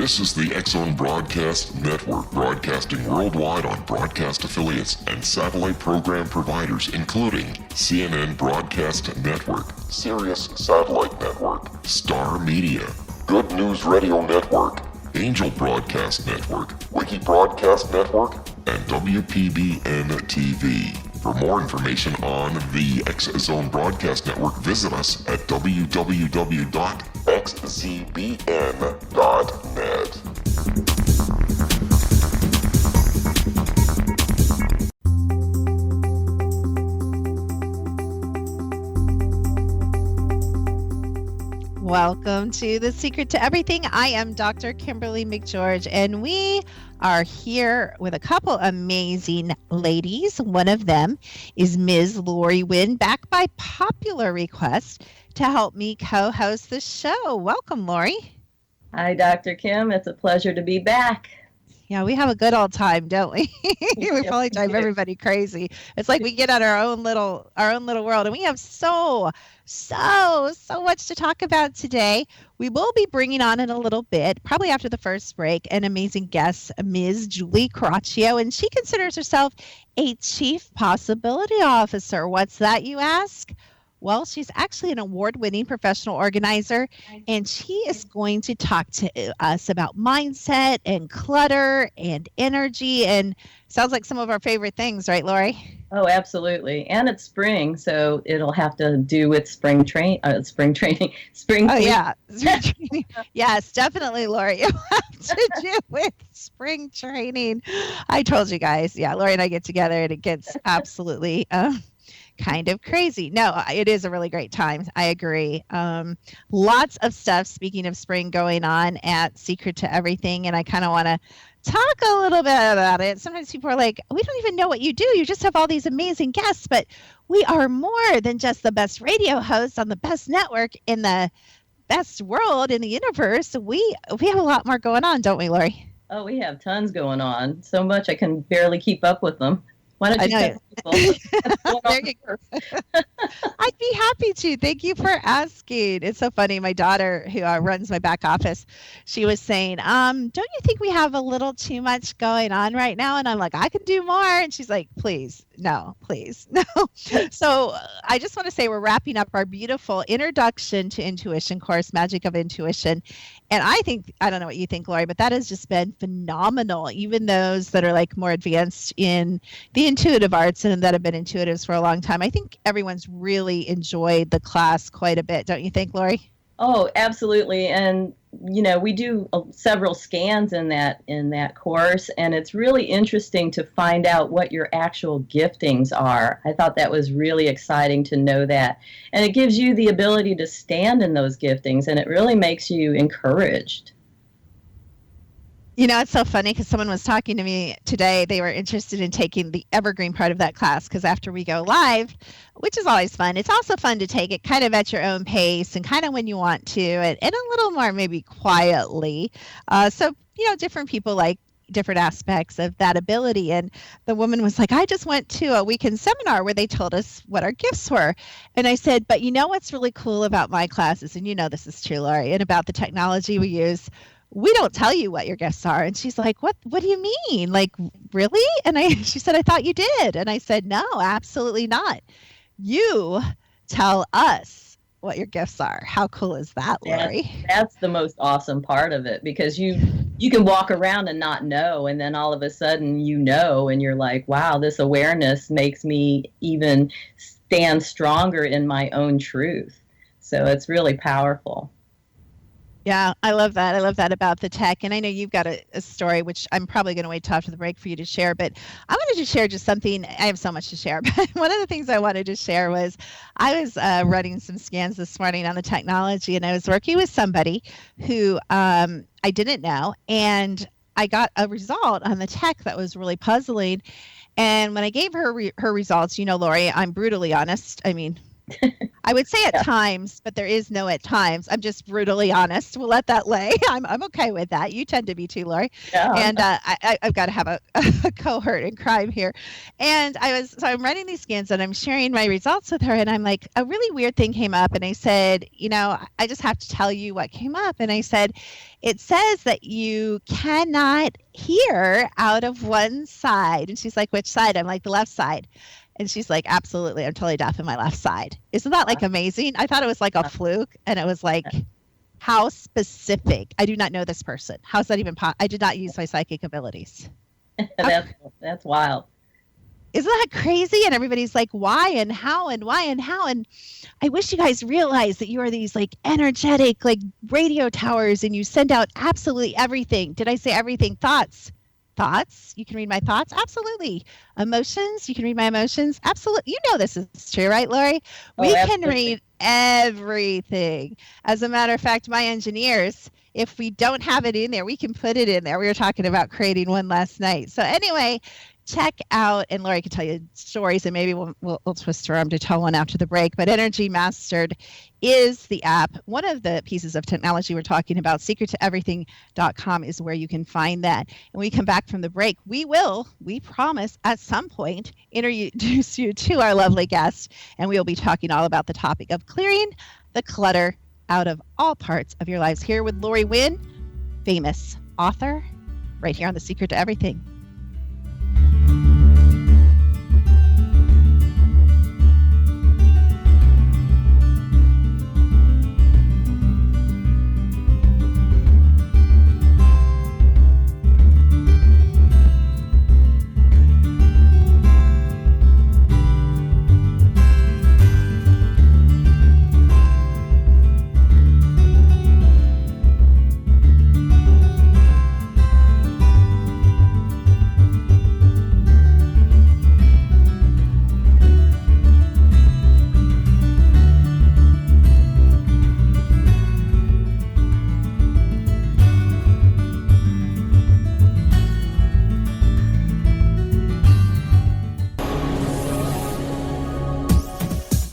This is the X-Zone Broadcast Network, broadcasting worldwide on broadcast affiliates and satellite program providers, including CNN Broadcast Network, Sirius Satellite Network, Star Media, Good News Radio Network, Angel Broadcast Network, Wiki Broadcast Network, and WPBN TV. For more information on the X-Zone Broadcast Network, visit us at www.xzbn.net. Welcome to The Secret to Everything. I am Dr. Kimberly McGeorge, and we are here with a couple amazing ladies. One of them is Ms. Lori Wynn, back by popular request to help me co-host the show. Welcome, Lori. Hi, Dr. Kim. It's a pleasure to be back. Yeah, we have a good old time, don't we? We probably drive everybody crazy. It's like we get on our own little world, and we have so much to talk about today. We will be bringing on in a little bit, probably after the first break, an amazing guest, Ms. Julie Coraccio, and she considers herself a Chief Possibility Officer. What's that, you ask? Well, she's actually an award-winning professional organizer, and she is going to talk to us about mindset and clutter and energy, and sounds like some of our favorite things, right, Lori? Oh, absolutely. And it's spring, so it'll have to do with spring training. Oh, yeah. Spring training. Yes, definitely, Lori. It'll have to do with spring training. I told you guys. Yeah, Lori and I get together, and it gets absolutely kind of crazy. No, it is a really great time. I agree. Lots of stuff, speaking of spring, going on at Secret to Everything, and I kind of want to talk a little bit about it. Sometimes people are like, we don't even know what you do. You just have all these amazing guests, but we are more than just the best radio hosts on the best network in the best world in the universe. We have a lot more going on, don't we, Lori? Oh, we have tons going on. So much I can barely keep up with them. Why don't you tell people? There you go. I'd be happy to. Thank you for asking. It's so funny. My daughter, who runs my back office, she was saying, don't you think we have a little too much going on right now? And I'm like, I can do more. And she's like, please, no. So I just want to say we're wrapping up our beautiful Introduction to Intuition course, Magic of Intuition. And I don't know what you think, Lori, but that has just been phenomenal. Even those that are like more advanced in the intuitive arts and that have been intuitives for a long time, I think everyone's really enjoyed the class quite a bit. Don't you think, Lori? Oh, absolutely. And, we do several scans in that course, and it's really interesting to find out what your actual giftings are. I thought that was really exciting to know that. And it gives you the ability to stand in those giftings, and it really makes you encouraged. It's so funny because someone was talking to me today. They were interested in taking the evergreen part of that class because after we go live, which is always fun, it's also fun to take it kind of at your own pace and kind of when you want to, and a little more maybe quietly. So different people like different aspects of that ability. And the woman was like, I just went to a weekend seminar where they told us what our gifts were. And I said, but what's really cool about my classes, and this is true, Lori, and about the technology we use, we don't tell you what your gifts are. And she's like, what do you mean? Like, really? And she said, I thought you did. And I said, no, absolutely not. You tell us what your gifts are. How cool is that, Lori? That's the most awesome part of it, because you can walk around and not know, and then all of a sudden and you're like, wow, this awareness makes me even stand stronger in my own truth. So it's really powerful. Yeah, I love that. I love that about the tech. And I know you've got a story, which I'm probably going to wait till after the break for you to share. But I wanted to share just something. I have so much to share. But one of the things I wanted to share was I was running some scans this morning on the technology, and I was working with somebody who I didn't know. And I got a result on the tech that was really puzzling. And when I gave her her results, Lori, I'm brutally honest. I mean, I would say at Yeah. times, but there is no at times. I'm just brutally honest. We'll let that lay. I'm okay with that. You tend to be too, Lori. Yeah. And I've got to have a cohort in crime here. And I'm running these scans and I'm sharing my results with her. And I'm like, a really weird thing came up. And I said, I just have to tell you what came up. And I said, it says that you cannot hear out of one side. And she's like, which side? I'm like, the left side. And she's like, absolutely, I'm totally deaf in my left side. Isn't that like amazing? I thought it was like a fluke. And it was like, how specific. I do not know this person. How is that even possible? I did not use my psychic abilities. That's wild. Isn't that crazy? And everybody's like, why and how and why and how? And I wish you guys realize that you are these like energetic, like radio towers, and you send out absolutely everything. Did I say everything? Thoughts. You can read my thoughts. Absolutely. Emotions. You can read my emotions. Absolutely. You know this is true, right, Lori? We can read everything. As a matter of fact, my engineers, if we don't have it in there, we can put it in there. We were talking about creating one last night. So anyway, check out, and Lori can tell you stories, and maybe we'll twist her arm to tell one after the break. But Energy Mastered is the app. One of the pieces of technology we're talking about, secrettoeverything.com, is where you can find that. And when we come back from the break, we promise, at some point, introduce you to our lovely guest, and we will be talking all about the topic of clearing the clutter out of all parts of your lives. Here with Lori Wynn, famous author, right here on The Secret to Everything.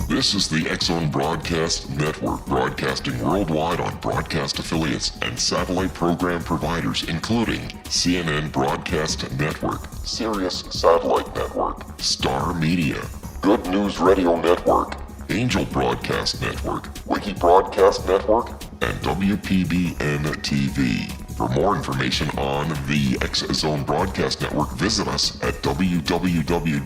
This is the X-Zone Broadcast Network, broadcasting worldwide on broadcast affiliates and satellite program providers, including CNN Broadcast Network, Sirius Satellite Network, Star Media, Good News Radio Network, Angel Broadcast Network, Wiki Broadcast Network, and WPBN TV. For more information on the X-Zone Broadcast Network, visit us at www.xzbn.net.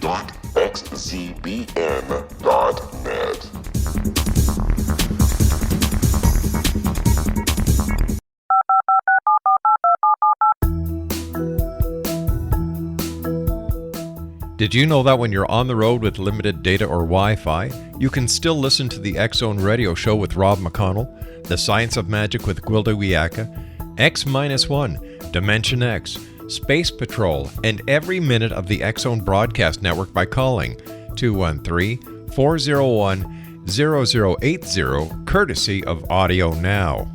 Did you know that when you're on the road with limited data or Wi-Fi, you can still listen to the X-Zone Radio Show with Rob McConnell, The Science of Magic with Gwilda Wiyaka, X-1, Dimension X, Space Patrol, and every minute of the X-Zone Broadcast Network by calling 213-401-0080, courtesy of Audio Now.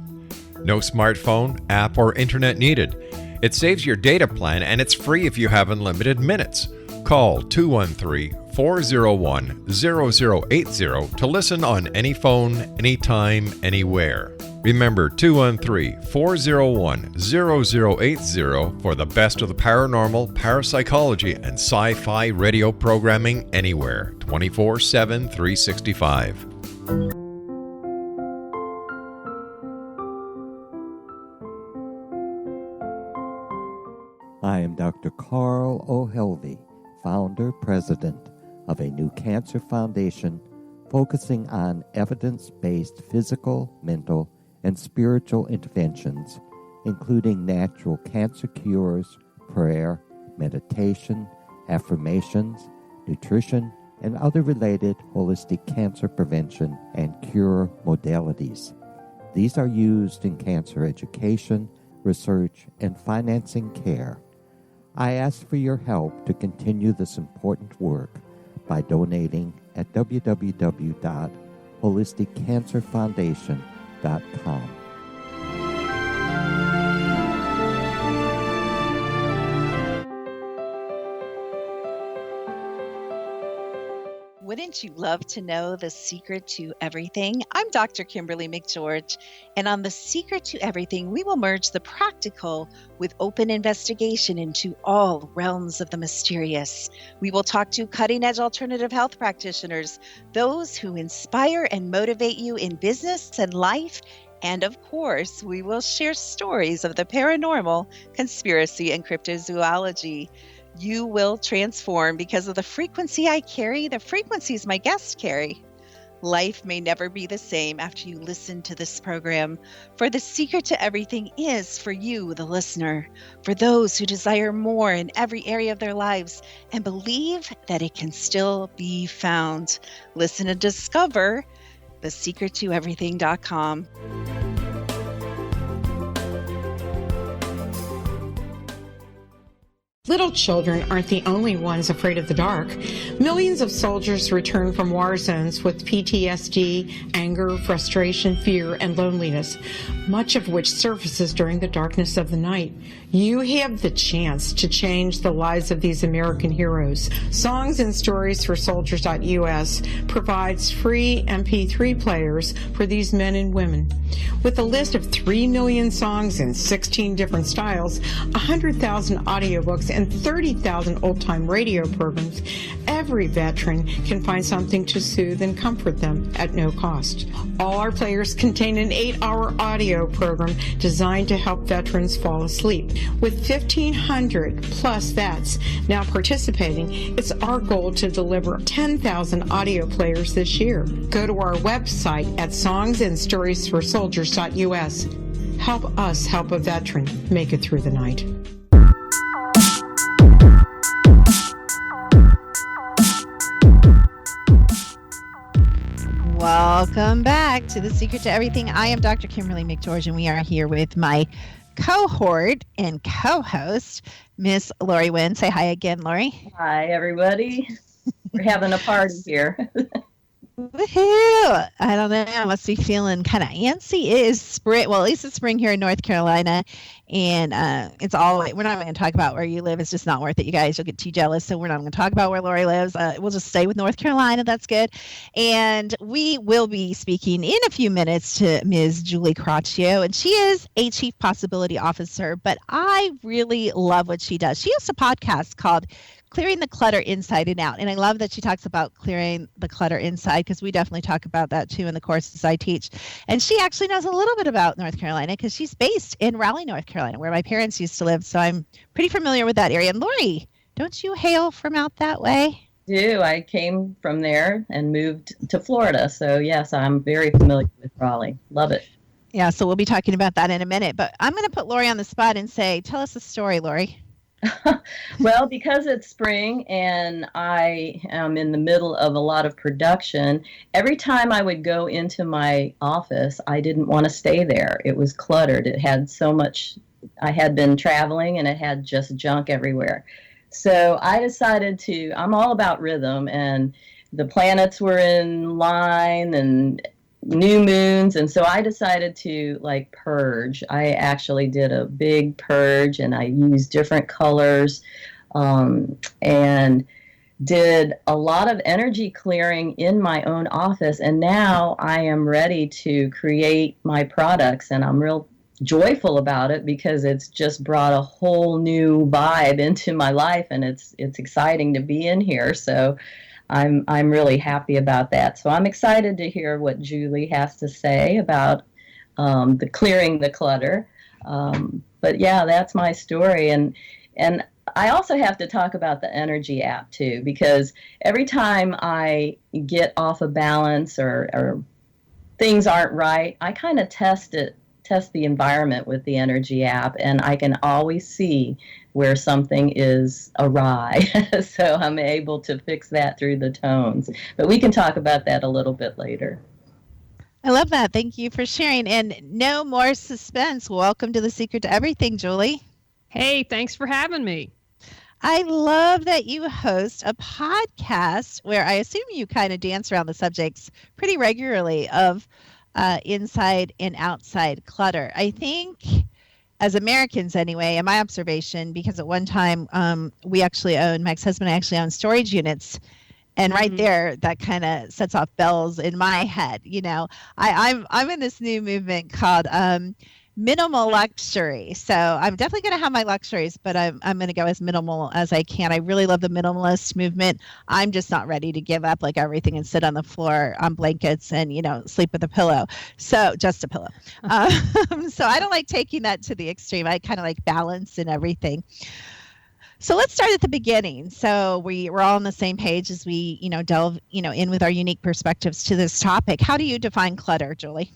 No smartphone, app, or internet needed. It saves your data plan, and it's free if you have unlimited minutes. Call 213-401-0080 to listen on any phone, anytime, anywhere. Remember 213-401-0080 for the best of the paranormal, parapsychology, and sci-fi radio programming anywhere, 24/7, 365. I am Dr. Carl O'Helvey, founder, president of a new cancer foundation focusing on evidence-based physical, mental, and spiritual interventions, including natural cancer cures, prayer, meditation, affirmations, nutrition, and other related holistic cancer prevention and cure modalities. These are used in cancer education, research, and financing care. I ask for your help to continue this important work by donating at www.holisticcancerfoundation.com. Wouldn't Wouldn't you love to know the secret to everything? I'm Dr. Kimberly McGeorge, and on The Secret to Everything, we will merge the practical with open investigation into all realms of the mysterious. We will talk to cutting-edge alternative health practitioners, those who inspire and motivate you in business and life, and of course, we will share stories of the paranormal, conspiracy, and cryptozoology. You will transform because of the frequency I carry, the frequencies my guests carry. Life may never be the same after you listen to this program, for the secret to everything is for you, the listener, for those who desire more in every area of their lives and believe that it can still be found. Listen and discover thesecrettoeverything.com. Little children aren't the only ones afraid of the dark. Millions of soldiers return from war zones with PTSD, anger, frustration, fear, and loneliness, much of which surfaces during the darkness of the night. You have the chance to change the lives of these American heroes. Songs and Stories for Soldiers.us provides free MP3 players for these men and women. With a list of 3 million songs in 16 different styles, 100,000 audiobooks, and 30,000 old-time radio programs, every veteran can find something to soothe and comfort them at no cost. All our players contain an 8-hour audio program designed to help veterans fall asleep. With 1,500 plus vets now participating, it's our goal to deliver 10,000 audio players this year. Go to our website at songsandstoriesforsoldiers.us. Help us help a veteran make it through the night. Welcome back to The Secret to Everything. I am Dr. Kimberly McGeorge, and we are here with my cohort and co-host, Miss Lori Wynn. Say hi again, Lori. Hi, everybody. We're having a party here. Woohoo! I don't know. I must be feeling kind of antsy. It is spring. Well, at least it's spring here in North Carolina, and it's all. We're not even going to talk about where you live. It's just not worth it, you guys. You'll get too jealous. So we're not going to talk about where Lori lives. We'll just stay with North Carolina. That's good. And we will be speaking in a few minutes to Ms. Julie Coraccio, and she is a Chief Possibility Officer. But I really love what she does. She has a podcast called Clearing the Clutter Inside and Out. And I love that she talks about clearing the clutter inside, because we definitely talk about that too in the courses I teach. And she actually knows a little bit about North Carolina because she's based in Raleigh, North Carolina, where my parents used to live. So I'm pretty familiar with that area. And Lori, don't you hail from out that way? I came from there and moved to Florida. So yes, I'm very familiar with Raleigh. Love it. Yeah, so we'll be talking about that in a minute. But I'm going to put Lori on the spot and say, tell us a story, Lori. Well, because it's spring and I am in the middle of a lot of production, every time I would go into my office, I didn't want to stay there. It was cluttered. It had so much. I had been traveling and it had just junk everywhere. So I decided I'm all about rhythm, and the planets were in line and new moons, and so I decided to purge. I actually did a big purge, and I used different colors and did a lot of energy clearing in my own office, and now I am ready to create my products, and I'm real joyful about it because it's just brought a whole new vibe into my life, and it's exciting to be in here. So I'm really happy about that. So I'm excited to hear what Julie has to say about the clearing the clutter. But yeah, that's my story. And I also have to talk about the energy app too, because every time I get off of balance or things aren't right, I kind of test the environment with the energy app, and I can always see where something is awry. So I'm able to fix that through the tones. But we can talk about that a little bit later. I love that. Thank you for sharing. And no more suspense. Welcome to The Secret to Everything, Julie. Hey, thanks for having me. I love that you host a podcast where I assume you kind of dance around the subjects pretty regularly of inside and outside clutter. I think as Americans anyway, in my observation, because at one time my ex-husband and I actually owned storage units, And right there, that kind of sets off bells in my head. I'm in this new movement called minimal luxury. So I'm definitely going to have my luxuries, but I'm going to go as minimal as I can. I really love the minimalist movement. I'm just not ready to give up like everything and sit on the floor on blankets and, sleep with a pillow. So just a pillow. So I don't like taking that to the extreme. I kind of like balance and everything. So let's start at the beginning. So we're all on the same page as we, delve, in with our unique perspectives to this topic. How do you define clutter, Julie?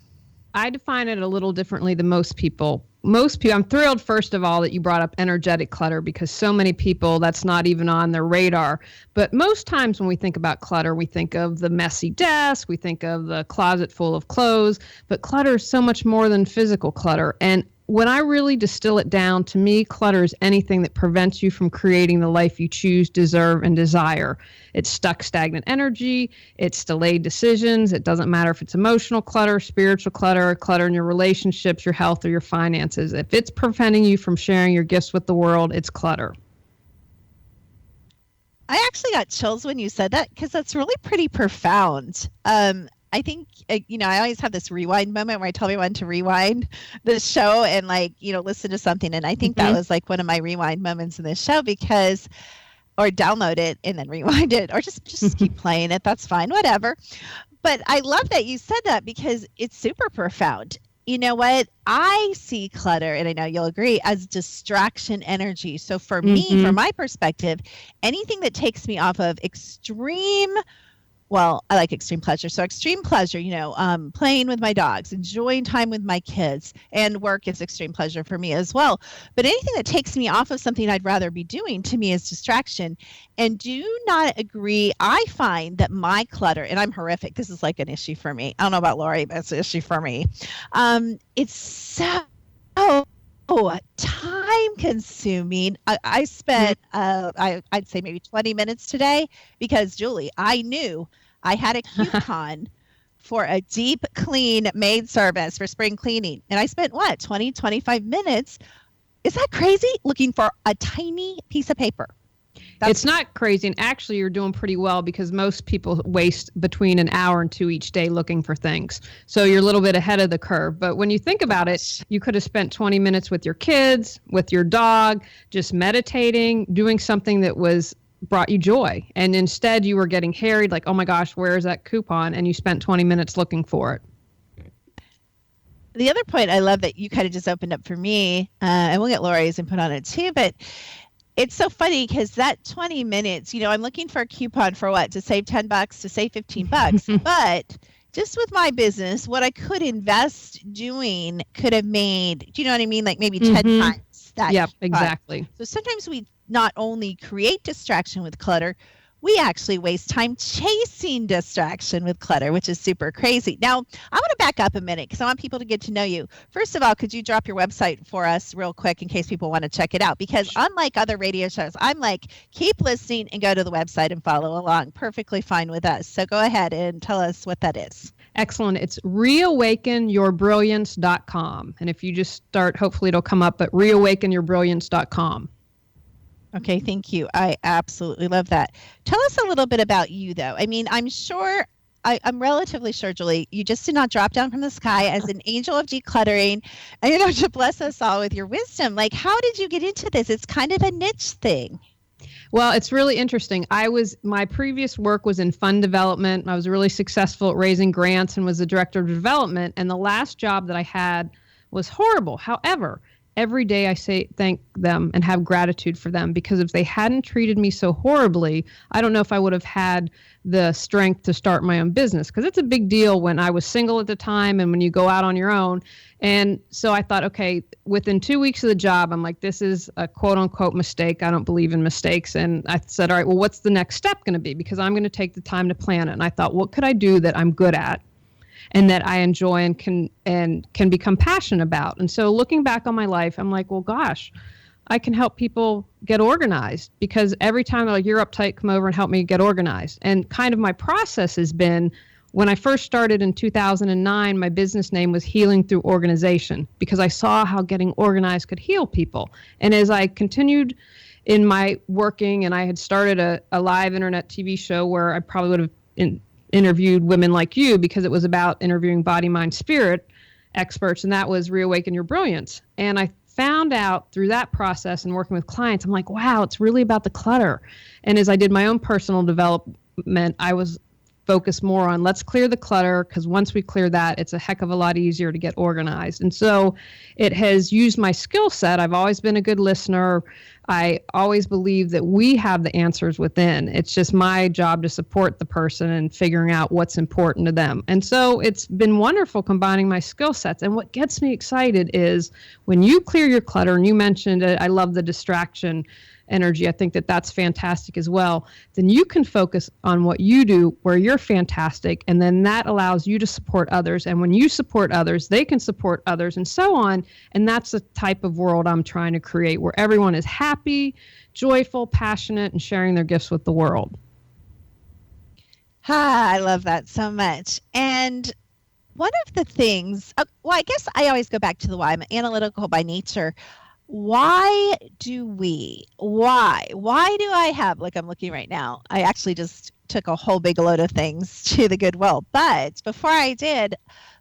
I define it a little differently than most people. I'm thrilled, first of all, that you brought up energetic clutter, because so many people, that's not even on their radar. But most times when we think about clutter, we think of the messy desk, we think of the closet full of clothes, but clutter is so much more than physical clutter. And when I really distill it down, to me, clutter is anything that prevents you from creating the life you choose, deserve, and desire. It's stuck, stagnant energy. It's delayed decisions. It doesn't matter if it's emotional clutter, spiritual clutter, clutter in your relationships, your health, or your finances. If it's preventing you from sharing your gifts with the world, it's clutter. I actually got chills when you said that, because that's really pretty profound. I think, I always have this rewind moment where I tell everyone to rewind the show and listen to something. And I think that was like one of my rewind moments in this show, or download it and then rewind it, or just keep playing it. That's fine, whatever. But I love that you said that, because it's super profound. You know what? I see clutter, and I know you'll agree, as distraction energy. So for me, from my perspective, anything that takes me off of I like extreme pleasure. So extreme pleasure, playing with my dogs, enjoying time with my kids, and work is extreme pleasure for me as well. But anything that takes me off of something I'd rather be doing, to me, is distraction. And do not agree. I find that my clutter, and I'm horrific, this is like an issue for me. I don't know about Lori, but it's an issue for me. It's so time consuming. I spent, I'd say maybe 20 minutes today, because Julie, I knew I had a coupon for a deep clean maid service for spring cleaning. And I spent 25 minutes. Is that crazy? Looking for a tiny piece of paper. It's not crazy. And actually, you're doing pretty well, because most people waste between an hour and 2 each day looking for things. So you're a little bit ahead of the curve. But when you think about it, you could have spent 20 minutes with your kids, with your dog, just meditating, doing something that brought you joy. And instead, you were getting harried, like, oh my gosh, where is that coupon? And you spent 20 minutes looking for it. The other point I love that you kind of just opened up for me, and we'll get Lori's input on it too, but it's so funny, because that 20 minutes, I'm looking for a coupon for what? To save $10, to save $15. But just with my business, what I could invest doing could have made, do you know what I mean? Like maybe 10 times that. Yep, coupon. exactly. So sometimes we not only create distraction with clutter, we actually waste time chasing distraction with clutter, which is super crazy. Now, I want to back up a minute, because I want people to get to know you. First of all, could you drop your website for us real quick in case people want to check it out? Because unlike other radio shows, I'm like, keep listening and go to the website and follow along. Perfectly fine with us. So go ahead and tell us what that is. Excellent. It's reawakenyourbrilliance.com. And if you just start, hopefully it'll come up, but reawakenyourbrilliance.com. Okay, thank you. I absolutely love that. Tell us a little bit about you, though. I mean, I'm relatively sure, Julie, you just did not drop down from the sky as an angel of decluttering, and to bless us all with your wisdom. Like, how did you get into this? It's kind of a niche thing. Well, it's really interesting. My previous work was in fund development. I was really successful at raising grants and was the director of development. And the last job that I had was horrible. However, every day I say thank them and have gratitude for them, because if they hadn't treated me so horribly, I don't know if I would have had the strength to start my own business, because it's a big deal when I was single at the time and when you go out on your own. And so I thought, okay, within 2 weeks of the job, I'm like, this is a quote unquote mistake. I don't believe in mistakes. And I said, all right, well, what's the next step going to be? Because I'm going to take the time to plan it. And I thought, what could I do that I'm good at and that I enjoy and can become passionate about? And so looking back on my life, I'm like, well, gosh, I can help people get organized, because every time they're like, you're uptight, come over and help me get organized. And kind of my process has been, when I first started in 2009, my business name was Healing Through Organization, because I saw how getting organized could heal people. And as I continued in my working, and I had started a live internet TV show where I probably would have interviewed women like you, because it was about interviewing body, mind, spirit experts, and that was Reawaken Your Brilliance. And I found out through that process and working with clients, I'm like, wow, it's really about the clutter. And as I did my own personal development, I was focused more on let's clear the clutter, because once we clear that, it's a heck of a lot easier to get organized. And so it has used my skill set. I've always been a good listener. I always believe that we have the answers within. It's just my job to support the person and figuring out what's important to them. And so it's been wonderful combining my skill sets. And what gets me excited is when you clear your clutter, and you mentioned it, I love the distraction energy. I think that that's fantastic as well. Then you can focus on what you do where you're fantastic, and then that allows you to support others. And when you support others, they can support others, and so on. And that's the type of world I'm trying to create, where everyone is happy, joyful, passionate, and sharing their gifts with the world. I love that so much. And one of the things, well, I guess I always go back to the why. I'm analytical by nature. Why do I have, like I'm looking right now, I actually just took a whole big load of things to the Goodwill. But before I did,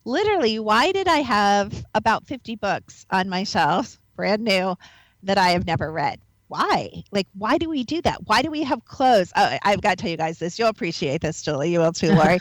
literally, why did I have about 50 books on my shelf, brand new, that I have never read? Why? Like, why do we do that? Why do we have clothes? Oh, I've got to tell you guys this. You'll appreciate this, Julie. You will too, Lori.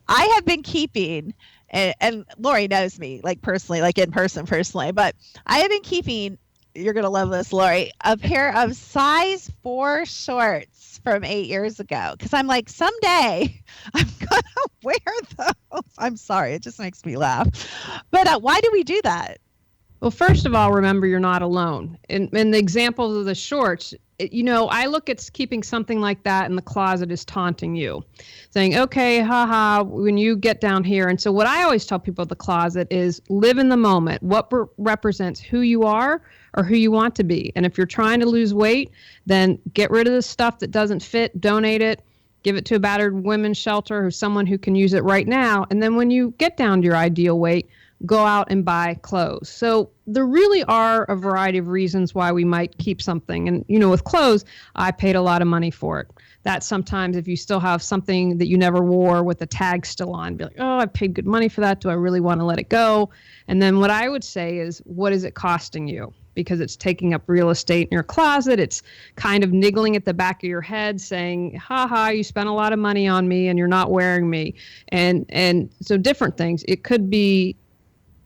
I have been keeping, and Lori knows me, like personally, like in person personally, but I have been keeping, you're going to love this, Lori, a pair of size 4 shorts from 8 years ago. Because I'm like, someday I'm going to wear those. I'm sorry. It just makes me laugh. But why do we do that? Well, first of all, remember you're not alone. In the examples of the shorts, I look at keeping something like that in the closet as taunting you, saying, okay, haha, when you get down here. And so what I always tell people at the closet is live in the moment. What represents who you are or who you want to be. And if you're trying to lose weight, then get rid of the stuff that doesn't fit, donate it, give it to a battered women's shelter or someone who can use it right now. And then when you get down to your ideal weight, go out and buy clothes. So there really are a variety of reasons why we might keep something. And, with clothes, I paid a lot of money for it. That sometimes if you still have something that you never wore with the tag still on, be like, oh, I paid good money for that. Do I really want to let it go? And then what I would say is, what is it costing you? Because it's taking up real estate in your closet. It's kind of niggling at the back of your head saying, haha, you spent a lot of money on me and you're not wearing me. And so different things. It could be,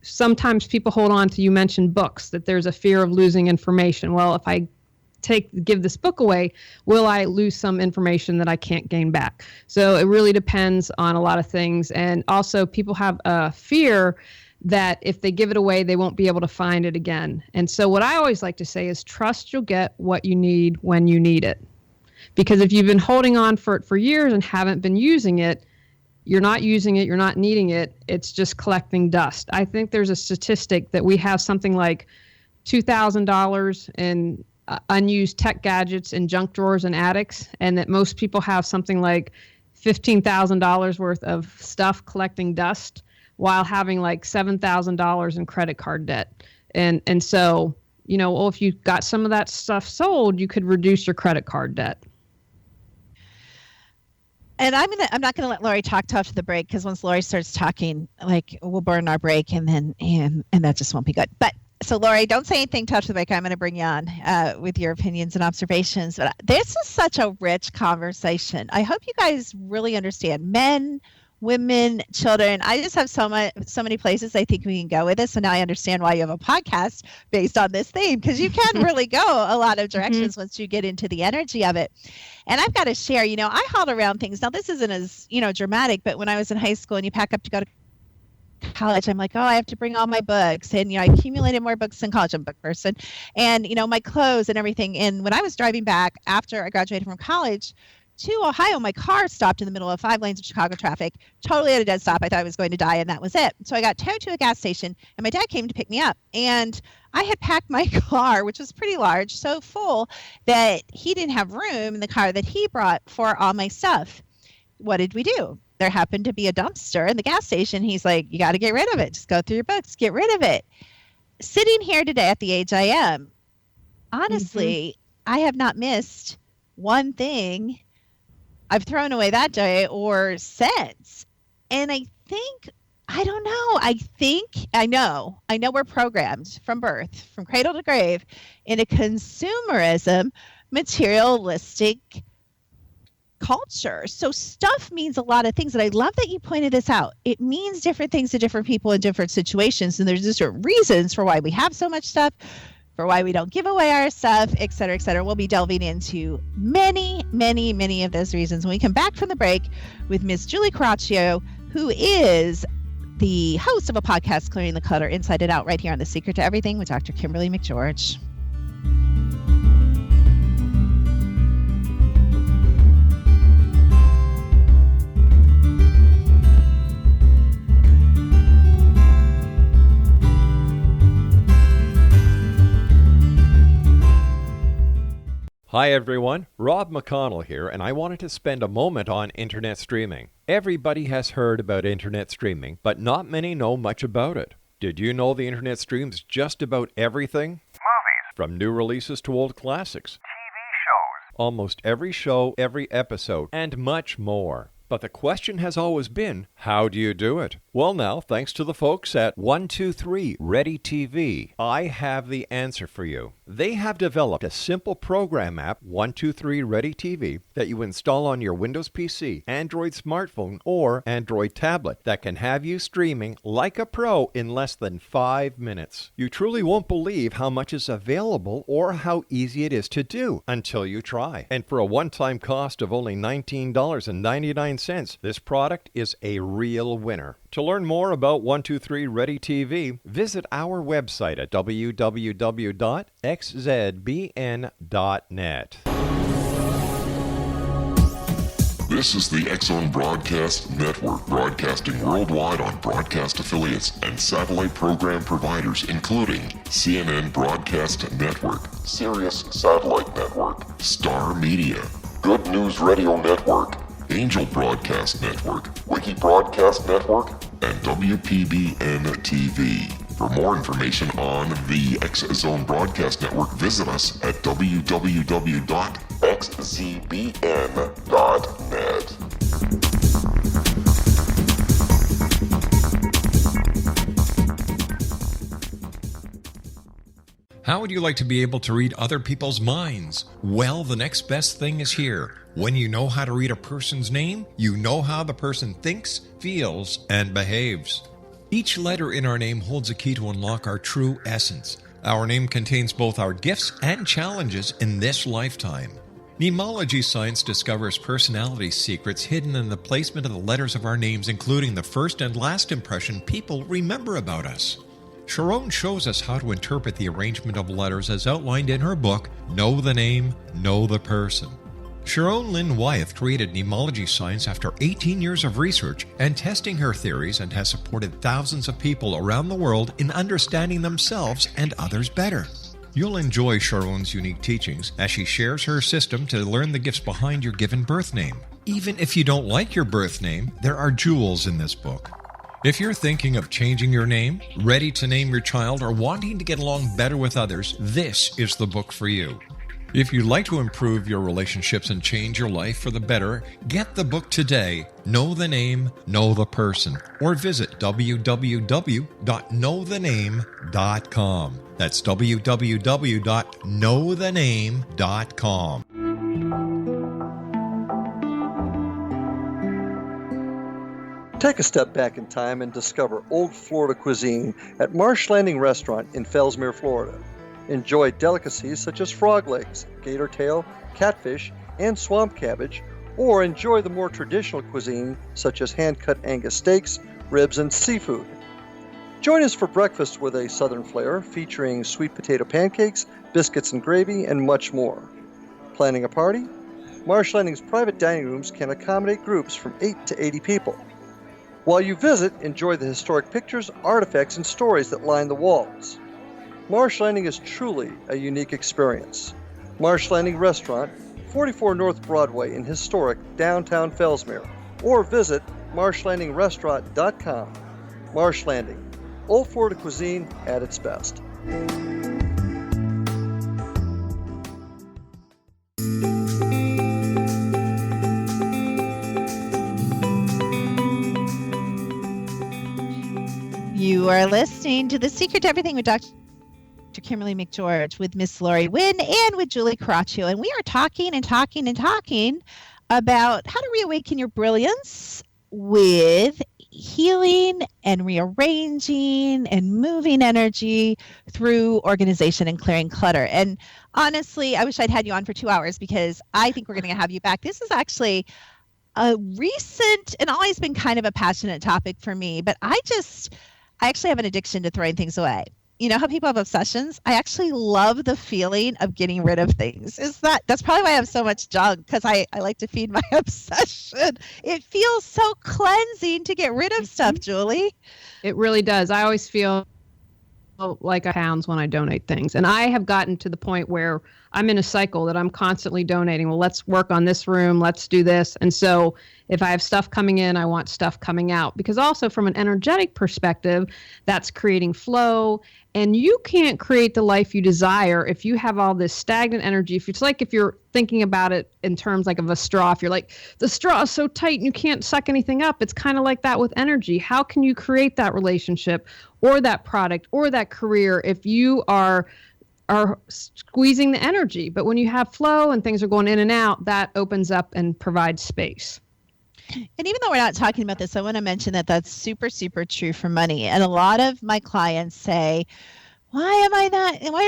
sometimes people hold on to, you mentioned books, that there's a fear of losing information. Well, if I give this book away, will I lose some information that I can't gain back? So it really depends on a lot of things. And also people have a fear that if they give it away, they won't be able to find it again. And so what I always like to say is trust you'll get what you need when you need it. Because if you've been holding on for it for years and haven't been using it, you're not using it, you're not needing it, it's just collecting dust. I think there's a statistic that we have something like $2,000 in unused tech gadgets in junk drawers and attics, and that most people have something like $15,000 worth of stuff collecting dust while having like $7,000 in credit card debt. And so, well, if you got some of that stuff sold, you could reduce your credit card debt. And I'm not gonna let Lori talk till after the break, because once Lori starts talking, like, we'll burn our break, and then and that just won't be good. But so Lori, don't say anything till after the break. I'm gonna bring you on with your opinions and observations. But this is such a rich conversation. I hope you guys really understand, men, women, children. I just have so many places I think we can go with this. So now I understand why you have a podcast based on this theme, because you can really go a lot of directions once you get into the energy of it. And I've got to share, I hauled around things. Now this isn't as, dramatic, but when I was in high school and you pack up to go to college, I'm like, oh, I have to bring all my books. And, I accumulated more books in college. I'm a book person. And, my clothes and everything. And when I was driving back after I graduated from college to Ohio, my car stopped in the middle of 5 lanes of Chicago traffic, totally at a dead stop. I thought I was going to die, and that was it. So I got towed to a gas station, and my dad came to pick me up. And I had packed my car, which was pretty large, so full that he didn't have room in the car that he brought for all my stuff. What did we do? There happened to be a dumpster in the gas station. He's like, you got to get rid of it. Just go through your books, get rid of it. Sitting here today at the age I am, honestly, I have not missed one thing I've thrown away that day or since. And I think, I don't know. I know we're programmed from birth, from cradle to grave, in a consumerism, materialistic culture. So stuff means a lot of things. And I love that you pointed this out. It means different things to different people in different situations. And there's different reasons for why we have so much stuff, for why we don't give away our stuff, et cetera, et cetera. We'll be delving into many, many, many of those reasons when we come back from the break with Miss Julie Coraccio, who is the host of a podcast, Clearing the Clutter Inside and Out, right here on The Secret to Everything with Dr. Kimberly McGeorge. Hi everyone, Rob McConnell here, and I wanted to spend a moment on internet streaming. Everybody has heard about internet streaming, but not many know much about it. Did you know the internet streams just about everything? Movies. From new releases to old classics. TV shows. Almost every show, every episode, and much more. But the question has always been, how do you do it? Well now, thanks to the folks at 123 Ready TV, I have the answer for you. They have developed a simple program app, 123 Ready TV, that you install on your Windows PC, Android smartphone, or Android tablet that can have you streaming like a pro in less than 5 minutes. You truly won't believe how much is available or how easy it is to do until you try. And for a one-time cost of only $19.99, this product is a real winner. To learn more about 123 Ready TV, visit our website at www.xzbn.net. This is the X-Zone Broadcast Network, broadcasting worldwide on broadcast affiliates and satellite program providers, including CNN Broadcast Network, Sirius Satellite Network, Star Media, Good News Radio Network, Angel Broadcast Network, Wiki Broadcast Network, and WPBN TV. For more information on the X-Zone Broadcast Network, visit us at www.xzbn.net. How would you like to be able to read other people's minds? Well, the next best thing is here. When you know how to read a person's name, you know how the person thinks, feels, and behaves. Each letter in our name holds a key to unlock our true essence. Our name contains both our gifts and challenges in this lifetime. Mnemology science discovers personality secrets hidden in the placement of the letters of our names, including the first and last impression people remember about us. Sharon shows us how to interpret the arrangement of letters as outlined in her book, Know the Name, Know the Person. Sharon Lynn Wyeth created mnemology science after 18 years of research and testing her theories, and has supported thousands of people around the world in understanding themselves and others better. You'll enjoy Sharon's unique teachings as she shares her system to learn the gifts behind your given birth name. Even if you don't like your birth name, there are jewels in this book. If you're thinking of changing your name, ready to name your child, or wanting to get along better with others, this is the book for you. If you'd like to improve your relationships and change your life for the better, get the book today, Know the Name, Know the Person, or visit www.knowthename.com. That's www.knowthename.com. Take a step back in time and discover old Florida cuisine at Marsh Landing Restaurant in Fellsmere, Florida. Enjoy delicacies such as frog legs, gator tail, catfish, and swamp cabbage, or enjoy the more traditional cuisine such as hand-cut Angus steaks, ribs, and seafood. Join us for breakfast with a southern flair featuring sweet potato pancakes, biscuits and gravy, and much more. Planning a party? Marsh Landing's private dining rooms can accommodate groups from 8 to 80 people. While you visit, enjoy the historic pictures, artifacts, and stories that line the walls. Marsh Landing is truly a unique experience. Marsh Landing Restaurant, 44 North Broadway in historic downtown Fellsmere, or visit marshlandingrestaurant.com. Marsh Landing, old Florida cuisine at its best. You are listening to The Secret to Everything with Dr. Kimberly McGeorge, with Miss Lori Wynn and with Julie Coraccio. And we are talking about how to reawaken your brilliance with healing and rearranging and moving energy through organization and clearing clutter. And honestly, I wish I'd had you on for 2 hours, because I think we're going to have you back. This is actually a recent and always been kind of a passionate topic for me, but I actually have an addiction to throwing things away. You know how people have obsessions? I actually love the feeling of getting rid of things. That's probably why I have so much junk, because I like to feed my obsession. It feels so cleansing to get rid of stuff, Julie. It really does. I always feel like pounds when I donate things. And I have gotten to the point where I'm in a cycle that I'm constantly donating. Well, let's work on this room. Let's do this. And so if I have stuff coming in, I want stuff coming out, because also from an energetic perspective, that's creating flow. And you can't create the life you desire if you have all this stagnant energy. If you're thinking about it in terms like of a straw, if you're like, the straw is so tight and you can't suck anything up, it's kind of like that with energy. How can you create that relationship or that product or that career if you are squeezing the energy? But when you have flow and things are going in and out, that opens up and provides space. And even though we're not talking about this, I want to mention that that's super, super true for money. And a lot of my clients say, why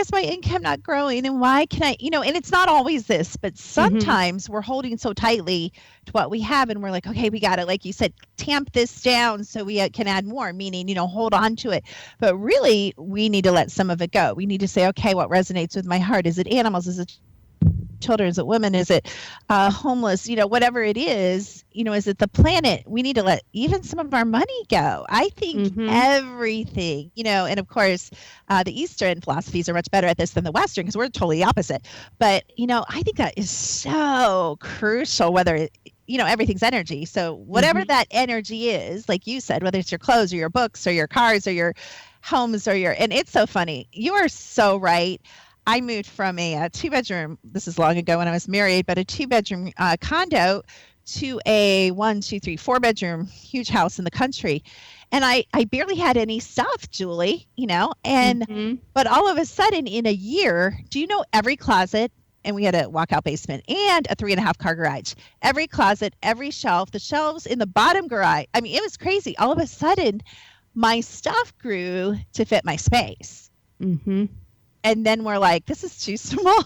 is my income not growing? And why can I, and it's not always this, but sometimes we're holding so tightly to what we have. And we're like, okay, we got to, like you said, tamp this down so we can add more, meaning, hold on to it. But really, we need to let some of it go. We need to say, okay, what resonates with my heart? Is it animals? Is it children? Is it women? Is it homeless? Whatever it is, is it the planet? We need to let even some of our money go. I think everything, and of course, the Eastern philosophies are much better at this than the Western, because we're totally opposite. But, I think that is so crucial, whether everything's energy. So whatever that energy is, like you said, whether it's your clothes or your books or your cars or your homes and it's so funny. You are so right. I moved from a 2-bedroom, this is long ago when I was married, but a 2-bedroom condo to a 4-bedroom huge house in the country. And I barely had any stuff, Julie, but all of a sudden in a year, do you know every closet, and we had a walkout basement and a 3.5-car garage, every closet, every shelf, the shelves in the bottom garage. I mean, it was crazy. All of a sudden, my stuff grew to fit my space. And then we're like, this is too small.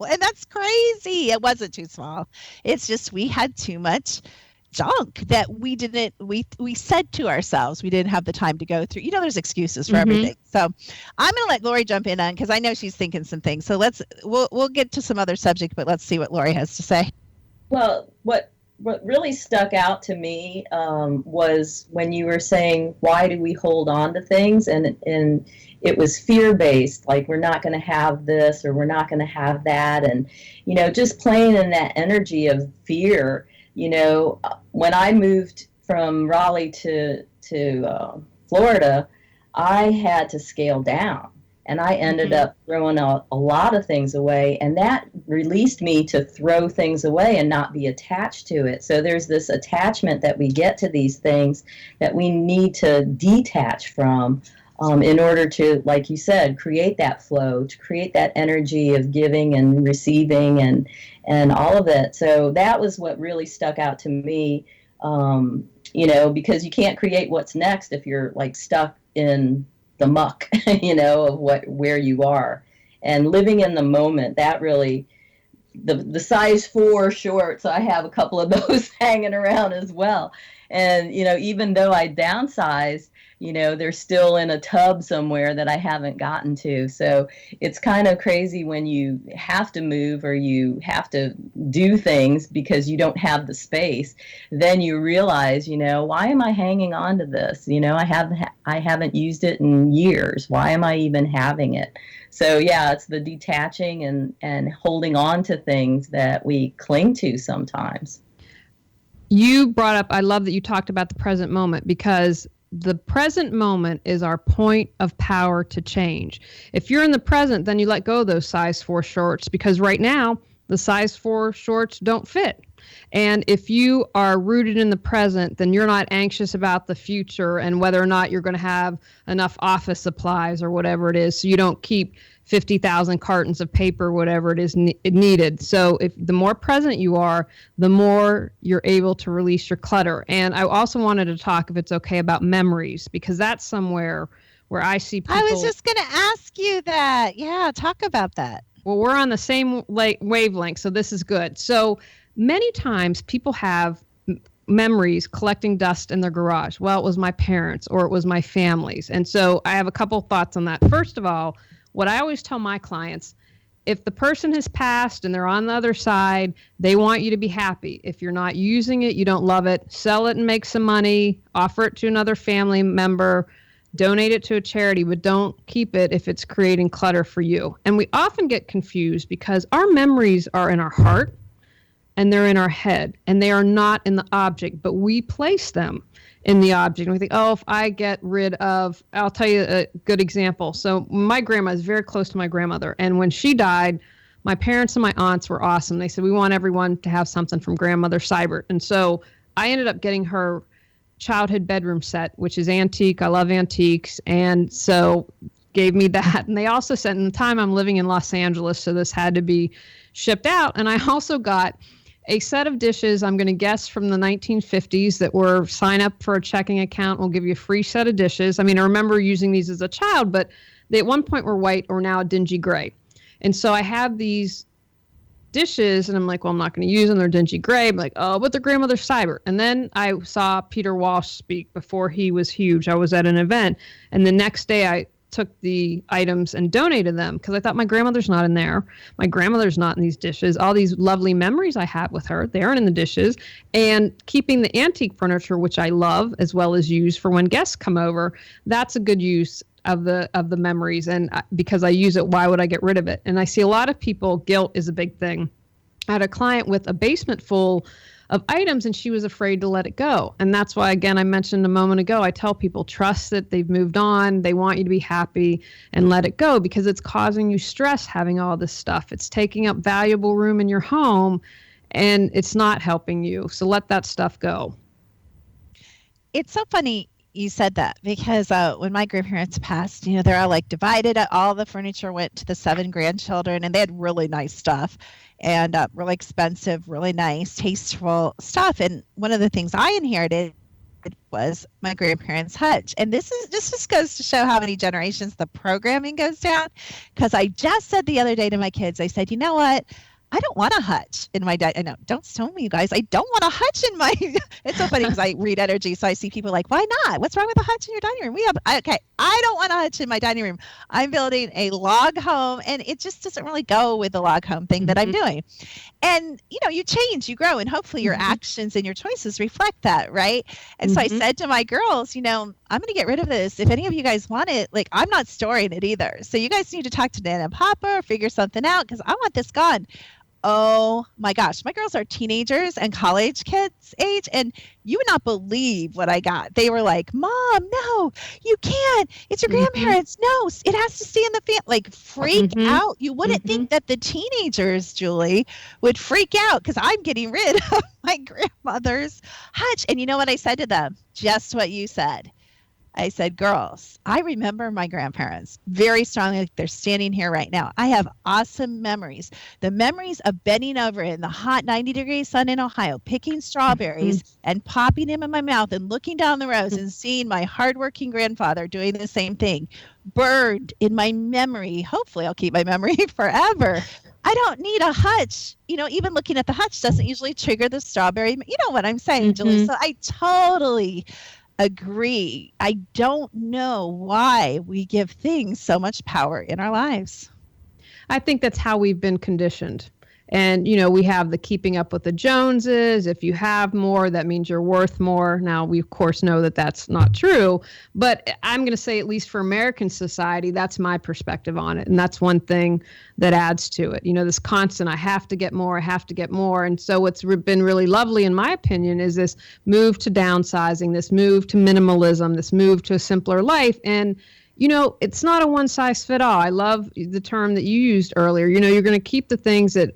And that's crazy. It wasn't too small. It's just we had too much junk that we said to ourselves we didn't have the time to go through. There's excuses for everything. So I'm going to let Lori jump in on, because I know she's thinking some things. So we'll get to some other subject, but let's see what Lori has to say. Well, what really stuck out to me was when you were saying, why do we hold on to things? And it was fear-based, like we're not going to have this or we're not going to have that. And, just playing in that energy of fear. When I moved from Raleigh to Florida, I had to scale down. And I ended up throwing a lot of things away, and that released me to throw things away and not be attached to it. So there's this attachment that we get to these things that we need to detach from in order to, like you said, create that flow, to create that energy of giving and receiving and all of it. So that was what really stuck out to me, because you can't create what's next if you're like stuck in the muck, of where you are. And living in the moment, that really, the size 4 shorts, I have a couple of those hanging around as well. And, even though I downsized, they're still in a tub somewhere that I haven't gotten to. So it's kind of crazy when you have to move or you have to do things because you don't have the space. Then you realize, why am I hanging on to this? I haven't used it in years. Why am I even having it? So yeah, it's the detaching and holding on to things that we cling to sometimes. You brought up, I love that you talked about the present moment, because the present moment is our point of power to change. If you're in the present, then you let go of those size 4 shorts, because right now the size 4 shorts don't fit. And if you are rooted in the present, then you're not anxious about the future and whether or not you're going to have enough office supplies or whatever it is. So you don't keep 50,000 cartons of paper, whatever it is needed. So if the more present you are, the more you're able to release your clutter. And I also wanted to talk, if it's okay, about memories, because that's somewhere where I see people. I was just going to ask you that. Yeah, talk about that. Well, we're on the same wavelength, so this is good. So many times people have memories collecting dust in their garage. Well, it was my parents or it was my family's. And so I have a couple thoughts on that. First of all, what I always tell my clients, if the person has passed and they're on the other side, they want you to be happy. If you're not using it, you don't love it, sell it and make some money, offer it to another family member, donate it to a charity, but don't keep it if it's creating clutter for you. And we often get confused because our memories are in our heart and they're in our head and they are not in the object, but we place them in the object. And we think, oh, if I get rid of, I'll tell you a good example. So my grandma is very close to my grandmother. And when she died, my parents and my aunts were awesome. They said, we want everyone to have something from Grandmother Seibert. And so I ended up getting her childhood bedroom set, which is antique. I love antiques. And so gave me that. And they also said, in the time I'm living in Los Angeles, so this had to be shipped out. And I also got a set of dishes, I'm going to guess from the 1950s, that were sign up for a checking account. We'll give you a free set of dishes. I mean, I remember using these as a child, but they at one point were white or now a dingy gray. And so I have these dishes and I'm like, well, I'm not going to use them. They're dingy gray. I'm like, oh, but they're Grandmother Seibert. And then I saw Peter Walsh speak before he was huge. I was at an event. And the next day I took the items and donated them because I thought my grandmother's not in there. My grandmother's not in these dishes. All these lovely memories I have with her, they aren't in the dishes. And keeping the antique furniture, which I love, as well as use for when guests come over, that's a good use of the memories. And because I use it, why would I get rid of it? And I see a lot of people, guilt is a big thing. I had a client with a basement full of items and she was afraid to let it go. And that's why, again, I mentioned a moment ago, I tell people, trust that they've moved on. They want you to be happy and let it go because it's causing you stress having all this stuff. It's taking up valuable room in your home and it's not helping you. So let that stuff go. It's so funny you said that because when my grandparents passed, they're all like divided. All the furniture went to the 7 grandchildren and they had really nice stuff and really expensive, really nice, tasteful stuff. And one of the things I inherited was my grandparents' hutch. And this just goes to show how many generations the programming goes down. Because I just said the other day to my kids, I said, you know what? I don't want a hutch in my I know, don't stone me, you guys. I don't want a hutch in my it's so funny because I read energy, so I see people like, why not? What's wrong with a hutch in your dining room? I don't want a hutch in my dining room. I'm building a log home and it just doesn't really go with the log home thing that I'm doing. And you change, you grow, and hopefully your actions and your choices reflect that, right? And so I said to my girls, I'm going to get rid of this. If any of you guys want it, like, I'm not storing it either. So you guys need to talk to Nana and Papa or figure something out because I want this gone. Oh my gosh, my girls are teenagers and college kids age, and you would not believe what I got. They were like, Mom, no, you can't. It's your grandparents. No, it has to stay in the family. Like, freak out. You wouldn't think that the teenagers, Julie, would freak out because I'm getting rid of my grandmother's hutch. And you know what I said to them? Just what you said. I said, girls, I remember my grandparents very strongly. Like they're standing here right now. I have awesome memories. The memories of bending over in the hot 90-degree sun in Ohio, picking strawberries and popping them in my mouth and looking down the rows and seeing my hardworking grandfather doing the same thing, burned in my memory. Hopefully I'll keep my memory forever. I don't need a hutch. Even looking at the hutch doesn't usually trigger the strawberry. You know what I'm saying, Julie? So I totally agree. I don't know why we give things so much power in our lives. I think that's how we've been conditioned. And, we have the keeping up with the Joneses. If you have more, that means you're worth more. Now, we, of course, know that that's not true. But I'm going to say, at least for American society, that's my perspective on it. And that's one thing that adds to it. This constant, I have to get more, I have to get more. And so what's been really lovely, in my opinion, is this move to downsizing, this move to minimalism, this move to a simpler life. And it's not a one size fit all. I love the term that you used earlier. You're going to keep the things that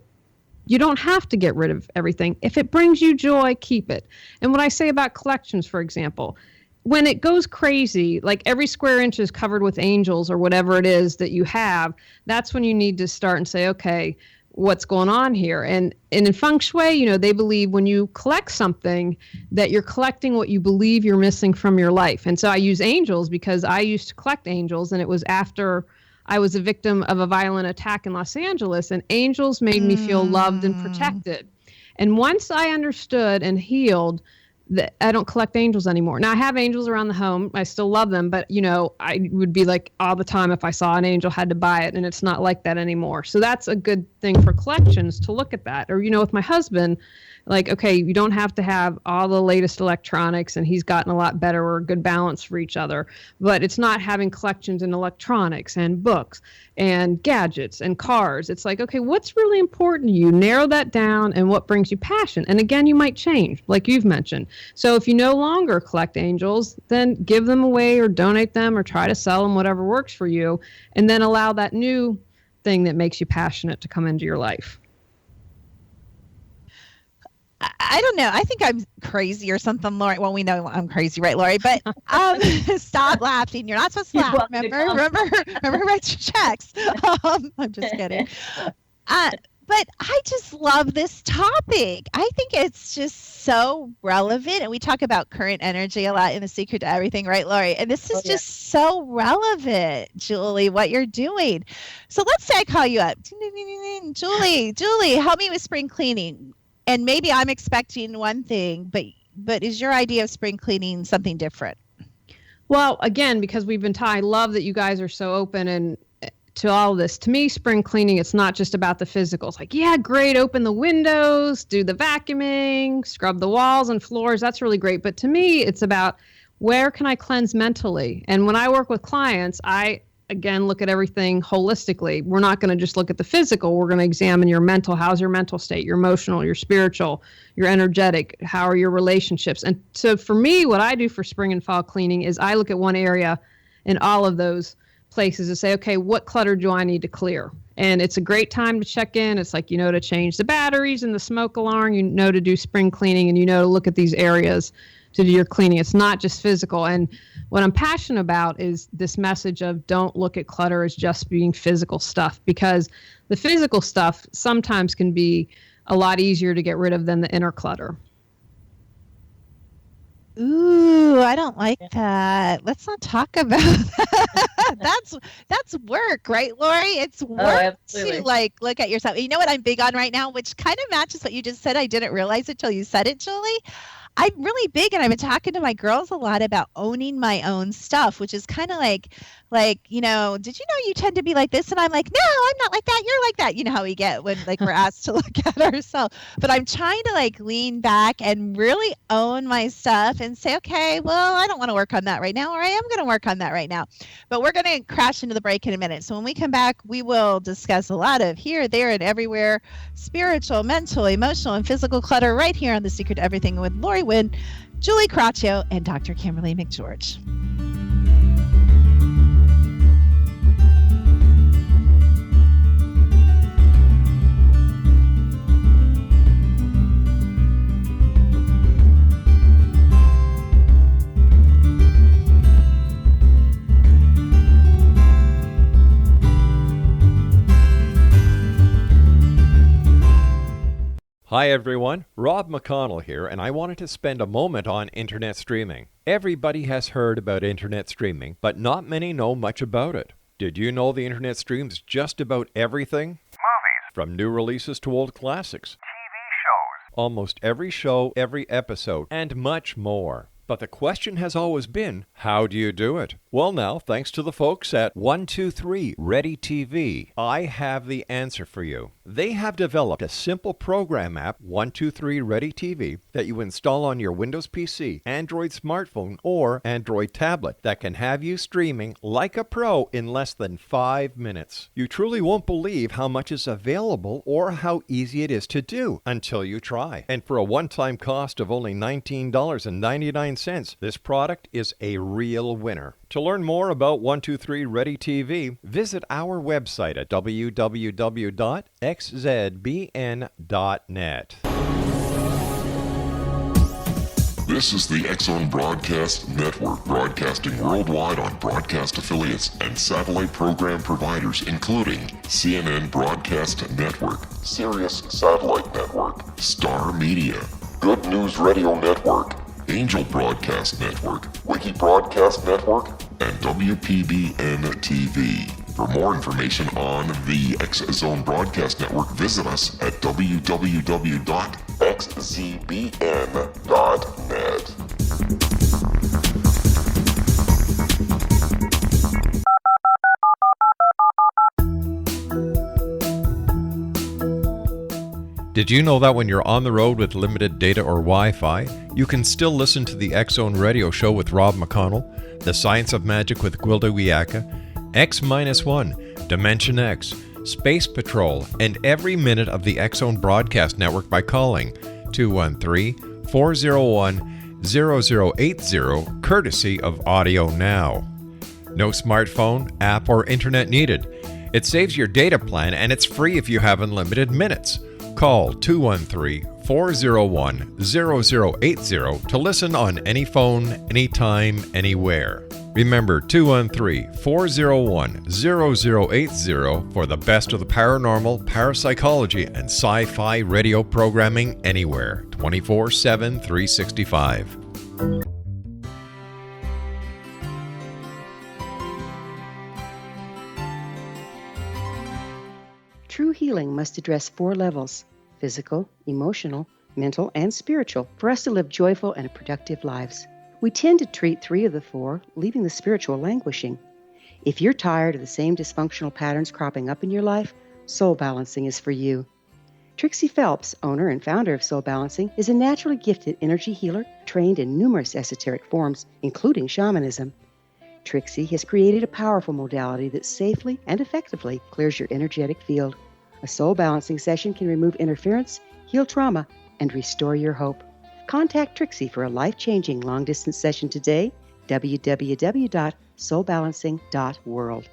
You don't have to get rid of everything. If it brings you joy, keep it. And what I say about collections, for example, when it goes crazy, like every square inch is covered with angels or whatever it is that you have, that's when you need to start and say, okay, what's going on here? And in feng shui, they believe when you collect something that you're collecting what you believe you're missing from your life. And so I use angels because I used to collect angels, and it was after I was a victim of a violent attack in Los Angeles, and angels made me feel loved and protected. And once I understood and healed that, I don't collect angels anymore. Now I have angels around the home. I still love them, but I would be like all the time if I saw an angel, had to buy it, and it's not like that anymore. So that's a good thing for collections to look at that. Or with my husband, like, okay, you don't have to have all the latest electronics, and he's gotten a lot better, or a good balance for each other. But it's not having collections in electronics and books and gadgets and cars. It's like, okay, what's really important to you? Narrow that down, and what brings you passion. And again, you might change, like you've mentioned. So if you no longer collect angels, then give them away or donate them or try to sell them, whatever works for you, and then allow that new thing that makes you passionate to come into your life. I don't know. I think I'm crazy or something, Lori. Well, we know I'm crazy, right, Lori? But stop laughing. You're not supposed to laugh. Remember, write your checks. I'm just kidding. But I just love this topic. I think it's just so relevant. And we talk about current energy a lot in The Secret to Everything, right, Lori? And this is just so relevant, Julie, what you're doing. So let's say I call you up. Julie, help me with spring cleaning. And maybe I'm expecting one thing, but is your idea of spring cleaning something different? Well, again, because we've been I love that you guys are so open and to all this. To me, spring cleaning, it's not just about the physical. It's like, yeah, great, open the windows, do the vacuuming, scrub the walls and floors. That's really great. But to me, it's about where can I cleanse mentally? And when I work with clients, I again, look at everything holistically. We're not going to just look at the physical. We're going to examine your mental. How's your mental state, your emotional, your spiritual, your energetic? How are your relationships? And so for me, what I do for spring and fall cleaning is I look at one area in all of those places to say, okay, what clutter do I need to clear? And it's a great time to check in. It's like, to change the batteries and the smoke alarm, to do spring cleaning, and to look at these areas to do your cleaning. It's not just physical. And what I'm passionate about is this message of don't look at clutter as just being physical stuff, because the physical stuff sometimes can be a lot easier to get rid of than the inner clutter. Ooh, I don't like that. Let's not talk about that. That's work, right, Lori? It's work to look at yourself. You know what I'm big on right now, which kind of matches what you just said. I didn't realize it till you said it, Julie. I'm really big, and I've been talking to my girls a lot about owning my own stuff, which is kind of like, did you know you tend to be like this? And I'm like, no, I'm not like that. You're like that. You know how we get when we're asked to look at ourselves. But I'm trying to lean back and really own my stuff and say, okay, well, I don't want to work on that right now, or I am going to work on that right now. But we're going to crash into the break in a minute. So when we come back, we will discuss a lot of here, there, and everywhere, spiritual, mental, emotional, and physical clutter right here on The Secret to Everything with Lori Wynn, Julie Coraccio, and Dr. Kimberly McGeorge. Hi everyone, Rob McConnell here, and I wanted to spend a moment on internet streaming. Everybody has heard about internet streaming, but not many know much about it. Did you know the internet streams just about everything? Movies. From new releases to old classics. TV shows. Almost every show, every episode, and much more. But the question has always been, how do you do it? Well now, thanks to the folks at 123 Ready TV, I have the answer for you. They have developed a simple program app, 123 Ready TV, that you install on your Windows PC, Android smartphone, or Android tablet that can have you streaming like a pro in less than 5 minutes. You truly won't believe how much is available or how easy it is to do until you try. And for a one-time cost of only $19.99, this product is a real winner. To To learn more about 123 Ready TV, visit our website at www.xzbn.net. This is the X-Zone Broadcast Network, broadcasting worldwide on broadcast affiliates and satellite program providers, including CNN Broadcast Network, Sirius Satellite Network, Star Media, Good News Radio Network, Angel Broadcast Network, Wiki Broadcast Network, and WPBN TV. For more information on the X-Zone Broadcast Network, visit us at www.xzbn.net. Did you know that when you're on the road with limited data or Wi-Fi, you can still listen to the X-Zone Radio Show with Rob McConnell, The Science of Magic with Gwilda Wiyaka, X-1, Dimension X, Space Patrol, and every minute of the X-Zone Broadcast Network by calling 213-401-0080, courtesy of Audio Now. No smartphone, app, or internet needed. It saves your data plan and it's free if you have unlimited minutes. Call 213-401-0080 to listen on any phone, anytime, anywhere. Remember 213-401-0080 for the best of the paranormal, parapsychology, and sci-fi radio programming anywhere, 24/7, 365. True healing must address 4 levels: physical, emotional, mental, and spiritual, for us to live joyful and productive lives. We tend to treat 3 of the 4, leaving the spiritual languishing. If you're tired of the same dysfunctional patterns cropping up in your life, Soul Balancing is for you. Trixie Phelps, owner and founder of Soul Balancing, is a naturally gifted energy healer trained in numerous esoteric forms, including shamanism. Trixie has created a powerful modality that safely and effectively clears your energetic field. A Soul Balancing session can remove interference, heal trauma, and restore your hope. Contact Trixie for a life-changing long-distance session today, www.soulbalancing.world.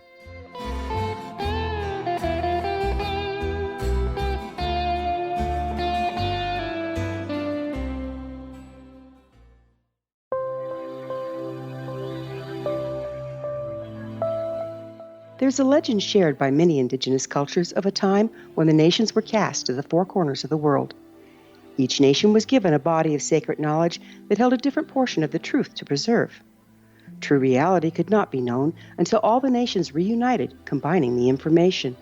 There's a legend shared by many indigenous cultures of a time when the nations were cast to the 4 corners of the world. Each nation was given a body of sacred knowledge that held a different portion of the truth to preserve. True reality could not be known until all the nations reunited, combining the information.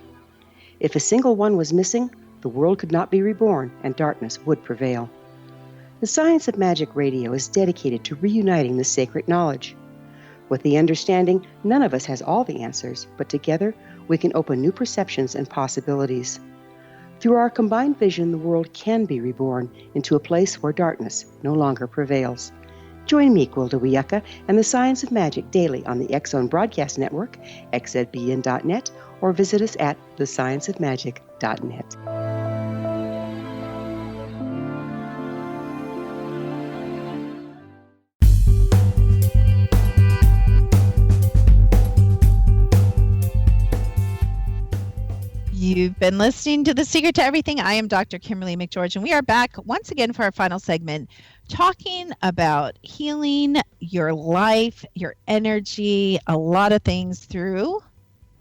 If a single one was missing, the world could not be reborn and darkness would prevail. The Science of Magic Radio is dedicated to reuniting the sacred knowledge. With the understanding, none of us has all the answers, but together we can open new perceptions and possibilities. Through our combined vision, the world can be reborn into a place where darkness no longer prevails. Join me, Gwilda Wiyaka, and the Science of Magic daily on the X-Zone Broadcast Network, xzbn.net, or visit us at thescienceofmagic.net. You've been listening to The Secret to Everything. I am Dr. Kimberly McGeorge, and we are back once again for our final segment, talking about healing your life, your energy, a lot of things through,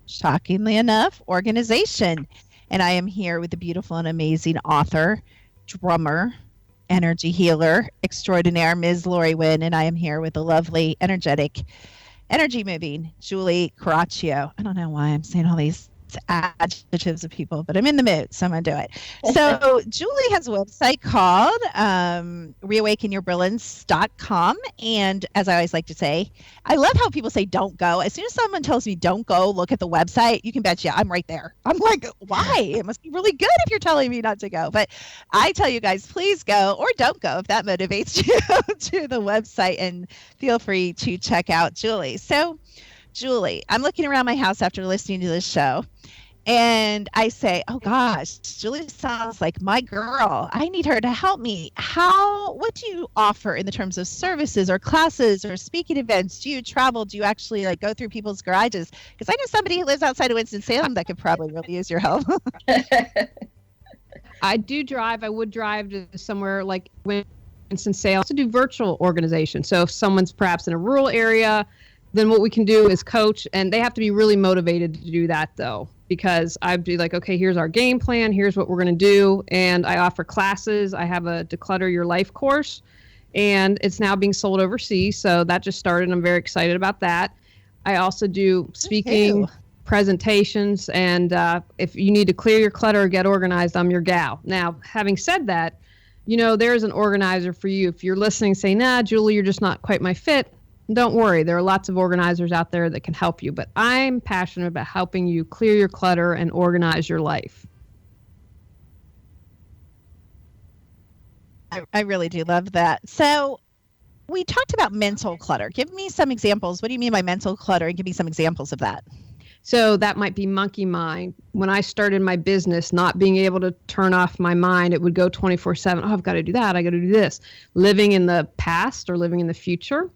shockingly enough, organization. And I am here with the beautiful and amazing author, drummer, energy healer extraordinaire, Ms. Lori Wynn, and I am here with the lovely, energetic, energy moving Julie Coraccio. I don't know why I'm saying all these adjectives of people, but I'm in the mood, so I'm gonna do it. So Julie has a website called reawakenyourbrilliance.com, and as I always like to say, I love how people say don't go. As soon as someone tells me don't go look at the website, you can bet you I'm right there. I'm like, why? It must be really good if you're telling me not to go. But I tell you guys, please go, or don't go if that motivates you, to the website, and feel free to check out Julie. So Julie, I'm looking around my house after listening to this show, And I say, oh gosh, Julie sounds like my girl. I need her to help me. What do you offer in the terms of services or classes or speaking events? Do you travel? Do you actually like go through people's garages? Because I know somebody who lives outside of Winston-Salem that could probably really use your help. I do drive. I would drive to somewhere like Winston-Salem to do virtual organization. So if someone's perhaps in a rural area, then what we can do is coach, and they have to be really motivated to do that though, because I'd be like, okay, here's our game plan. Here's what we're going to do. And I offer classes. I have a Declutter Your Life course, and it's now being sold overseas. So that just started. I'm very excited about that. I also do speaking, presentations, and if you need to clear your clutter or get organized, I'm your gal. Now, having said that, there's an organizer for you. If you're listening, say, nah, Julie, you're just not quite my fit. Don't worry. There are lots of organizers out there that can help you, but I'm passionate about helping you clear your clutter and organize your life. I really do love that. So we talked about mental clutter. Give me some examples. What do you mean by mental clutter? And give me some examples of that. So that might be monkey mind. When I started my business, not being able to turn off my mind, it would go 24/7. Oh, I've got to do that. I got to do this. Living in the past or living in the future.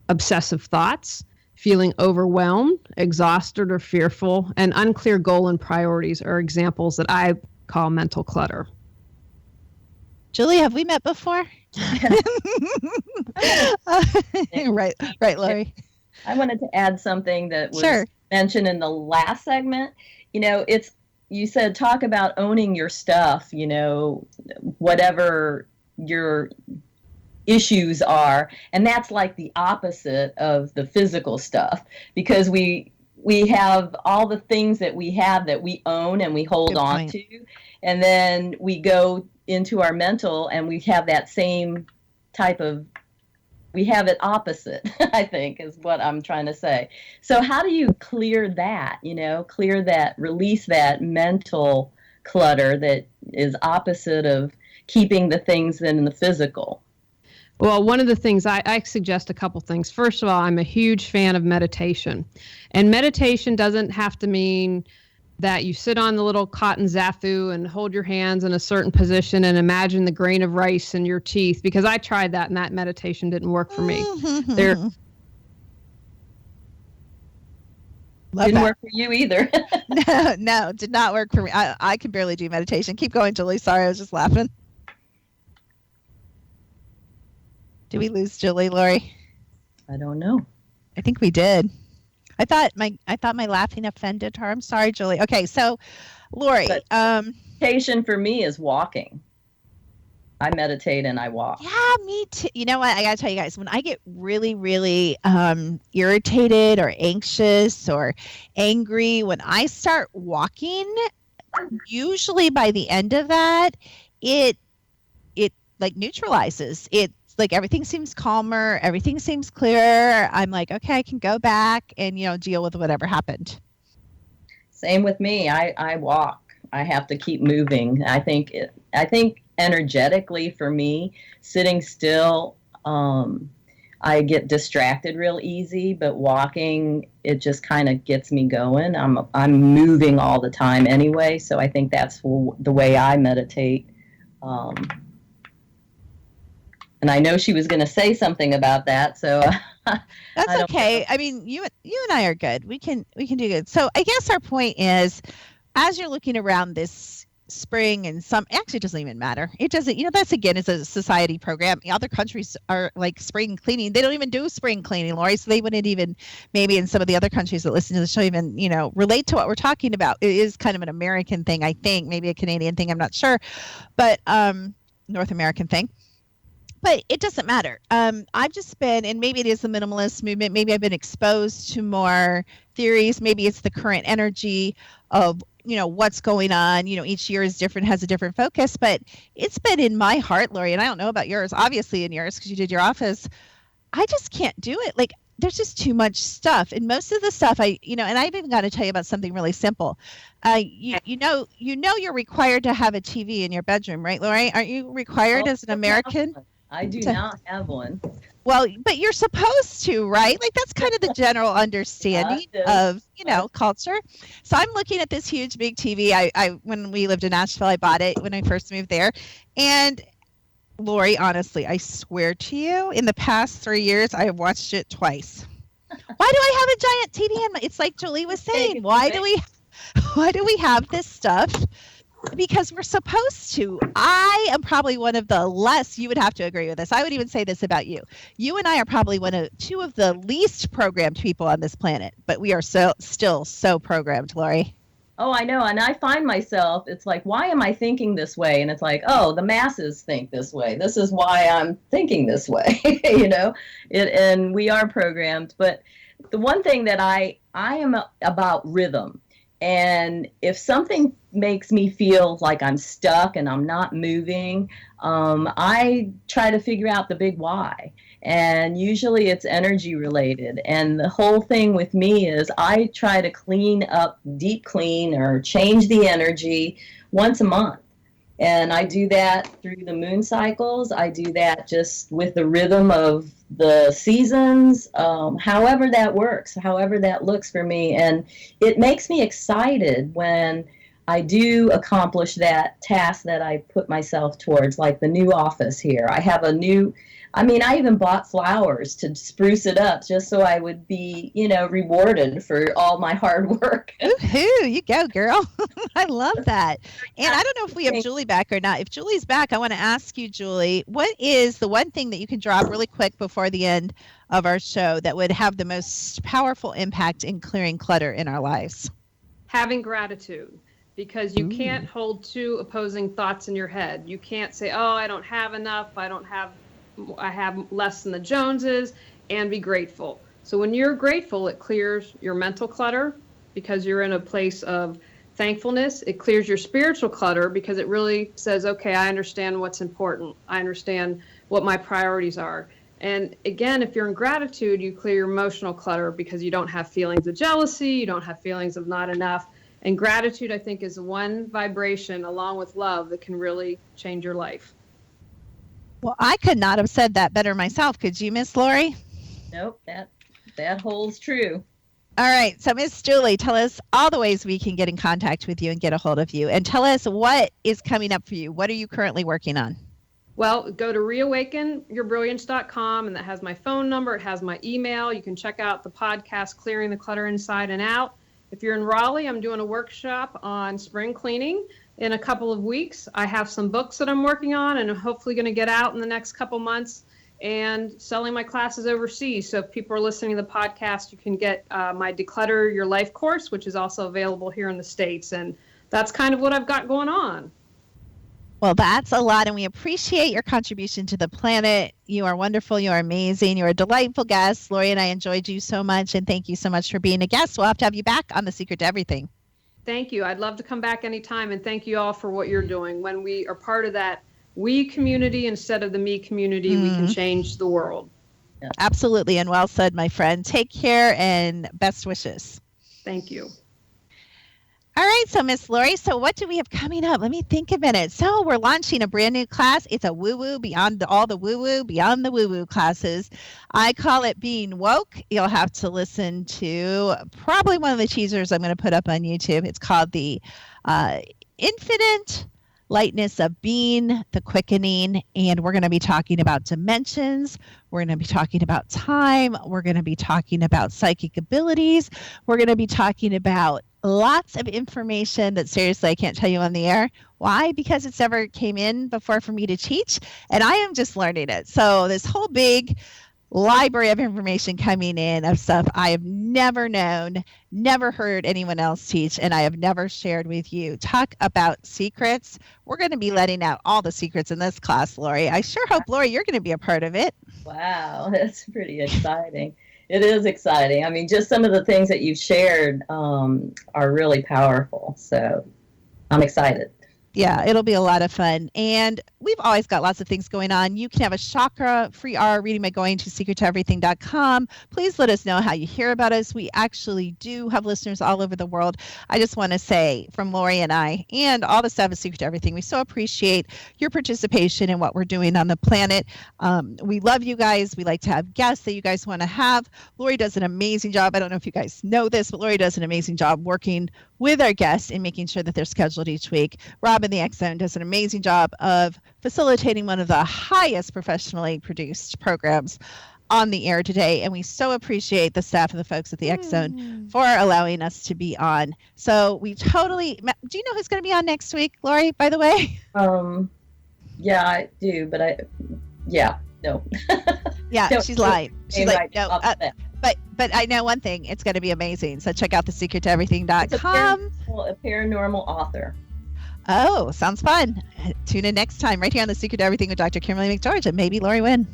Obsessive thoughts, feeling overwhelmed, exhausted or fearful, and unclear goal and priorities are examples that I call mental clutter. Julie, have we met before? Right, Lori. I wanted to add something that was mentioned in the last segment. You said talk about owning your stuff, whatever your issues are, and that's like the opposite of the physical stuff, because we have all the things that we have that we own and we hold on to, and then we go into our mental and we have that same we have it opposite, I think is what I'm trying to say. So how do you clear that, release that mental clutter that is opposite of keeping the things in the physical? Well, one of the things I suggest a couple things. First of all, I'm a huge fan of meditation. And meditation doesn't have to mean that you sit on the little cotton zafu and hold your hands in a certain position and imagine the grain of rice in your teeth, because I tried that and that meditation didn't work for me. Didn't work for you either. No, did not work for me. I can barely do meditation. Keep going, Julie. Sorry, I was just laughing. Did we lose Julie, Lori? I don't know. I think we did. I thought my laughing offended her. I'm sorry, Julie. Okay, so Lori, meditation for me is walking. I meditate and I walk. Yeah, me too. You know what? I gotta tell you guys, when I get really, really irritated or anxious or angry, when I start walking, usually by the end of that, it like neutralizes. It's like everything seems calmer, everything seems clearer. I'm like, okay, I can go back and deal with whatever happened. Same with me. I walk. I have to keep moving. I think energetically for me, sitting still, I get distracted real easy, but walking, it just kind of gets me going. I'm moving all the time anyway, so I think that's the way I meditate. And I know she was going to say something about that, so that's okay. I mean, you and I are good. We can do good. So I guess our point is, as you're looking around this spring, and actually it doesn't even matter. It doesn't. That's again is a society program. Other countries are like spring cleaning. They don't even do spring cleaning, Lori. So they wouldn't even, maybe in some of the other countries that listen to the show, even relate to what we're talking about. It is kind of an American thing, I think, maybe a Canadian thing. I'm not sure, but North American thing. But it doesn't matter. I've just been, and maybe it is the minimalist movement. Maybe I've been exposed to more theories. Maybe it's the current energy of, what's going on. Each year is different, has a different focus. But it's been in my heart, Lori, and I don't know about yours, obviously in yours, because you did your office. I just can't do it. Like, there's just too much stuff. And most of the stuff and I've even got to tell you about something really simple. You're required to have a TV in your bedroom, right, Lori? Aren't you required as an American? I do not have one. Well, but you're supposed to, right? Like that's kind of the general understanding of, culture. So I'm looking at this huge big TV. I when we lived in Nashville, I bought it when I first moved there. And Lori, honestly, I swear to you, in the past 3 years, I have watched it twice. Why do I have a giant TV in my? It's like Julie was saying. Why do we have this stuff? Because we're supposed to. I am probably one of the less, you would have to agree with this. I would even say this about you. You and I are probably two of the least programmed people on this planet, but we are still so programmed, Lori. Oh, I know. And I find myself, it's like, why am I thinking this way? And it's like, oh, the masses think this way. This is why I'm thinking this way, and we are programmed. But the one thing that I am about rhythm. And if something makes me feel like I'm stuck and I'm not moving, I try to figure out the big why. And usually it's energy related. And the whole thing with me is I try to clean up, deep clean, or change the energy once a month. And I do that through the moon cycles. I do that just with the rhythm of the seasons, however that works, however that looks for me. And it makes me excited when I do accomplish that task that I put myself towards, like the new office here. I have I even bought flowers to spruce it up just so I would be, rewarded for all my hard work. Woohoo, you go, girl. I love that. And I don't know if we have Julie back or not. If Julie's back, I want to ask you, Julie, what is the one thing that you can drop really quick before the end of our show that would have the most powerful impact in clearing clutter in our lives? Having gratitude. Because you can't hold two opposing thoughts in your head. You can't say, oh, I don't have enough, I have less than the Joneses, and be grateful. So when you're grateful, it clears your mental clutter because you're in a place of thankfulness. It clears your spiritual clutter because it really says, okay, I understand what's important. I understand what my priorities are. And again, if you're in gratitude, you clear your emotional clutter because you don't have feelings of jealousy, you don't have feelings of not enough. And gratitude, I think, is one vibration along with love that can really change your life. Well, I could not have said that better myself. Could you, Miss Lori? Nope, that holds true. All right. So, Miss Julie, tell us all the ways we can get in contact with you and get a hold of you. And tell us what is coming up for you. What are you currently working on? Well, go to reawakenyourbrilliance.com, and that has my phone number. It has my email. You can check out the podcast, Clearing the Clutter Inside and Out. If you're in Raleigh, I'm doing a workshop on spring cleaning in a couple of weeks. I have some books that I'm working on and I'm hopefully going to get out in the next couple months and selling my classes overseas. So if people are listening to the podcast, you can get my Declutter Your Life course, which is also available here in the States. And that's kind of what I've got going on. Well, that's a lot, and we appreciate your contribution to the planet. You are wonderful. You are amazing. You're a delightful guest. Lori and I enjoyed you so much, and thank you so much for being a guest. We'll have to have you back on The Secret to Everything. Thank you. I'd love to come back anytime, and thank you all for what you're doing. When we are part of that we community instead of the me community, we can change the world. Yeah. Absolutely, and well said, my friend. Take care, and best wishes. Thank you. All right, so Miss Lori, so what do we have coming up? Let me think a minute. So we're launching a brand new class. It's a woo-woo beyond all the woo-woo, beyond the woo-woo classes. I call it Being Woke. You'll have to listen to probably one of the teasers I'm going to put up on YouTube. It's called the Infinite Lightness of Being, the Quickening, and we're going to be talking about dimensions. We're going to be talking about time. We're going to be talking about psychic abilities. We're going to be talking about lots of information that seriously I can't tell you on the air. Why? Because it's never came in before for me to teach, and I am just learning it. So this whole big library of information coming in of stuff I have never known, never heard anyone else teach, and I have never shared with you. Talk about secrets. We're going to be letting out all the secrets in this class, Lori. I sure hope, Lori, you're going to be a part of it. Wow, that's pretty exciting. It is exciting. I mean, just some of the things that you've shared are really powerful. So I'm excited. Yeah, it'll be a lot of fun. And we've always got lots of things going on. You can have a chakra-free hour reading by going to secrettoeverything.com. Please let us know how you hear about us. We actually do have listeners all over the world. I just want to say from Lori and I and all the staff of Secret to Everything, we so appreciate your participation in what we're doing on the planet. We love you guys. We like to have guests that you guys want to have. Lori does an amazing job. I don't know if you guys know this, but Lori does an amazing job working with our guests and making sure that they're scheduled each week. Rob in the X Zone does an amazing job of facilitating one of the highest professionally produced programs on the air today. And we so appreciate the staff and the folks at the X Zone for allowing us to be on. So we totally, do you know who's going to be on next week, Lori, by the way? Yeah, I do, but no. Yeah, No, she's lying. She's like, no, But I know one thing, it's going to be amazing. So check out thesecrettoeverything.com. A paranormal author. Oh, sounds fun. Tune in next time right here on The Secret to Everything with Dr. Kimberly McGeorge and maybe Lori Wynn.